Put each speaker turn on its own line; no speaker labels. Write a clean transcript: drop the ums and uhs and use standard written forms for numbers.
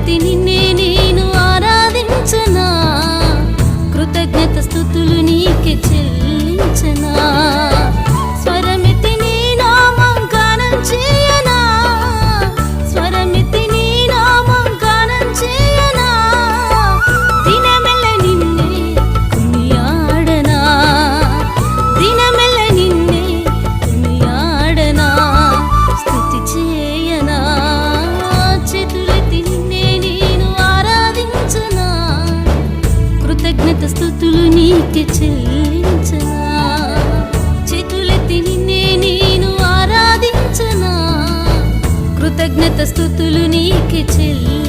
చేతులెత్తి నిన్నే నేను ఆరాధించనా, కృతజ్ఞత స్తుతులు నీకే చెల్లించనా. స్వరమెత్తి నీ నామం గానం చేయనా, స్వరమెత్తి నీ నామం గానం చేయనా. దినమెల్ల నిన్నే కొనియాడనా, దినమెల్ల నిన్నే కొనియాడనా. స్తుతి చేయనా, చేతులెత్తి నిన్నే నేను ఆరాధించనా, కృతజ్ఞత స్తుతులు నీకే చెల్లించనా. చేతులెత్తి నిన్నే నేను ఆరాధించనా, కృతజ్ఞత స్తుతులు నీకే చెల్లించనా.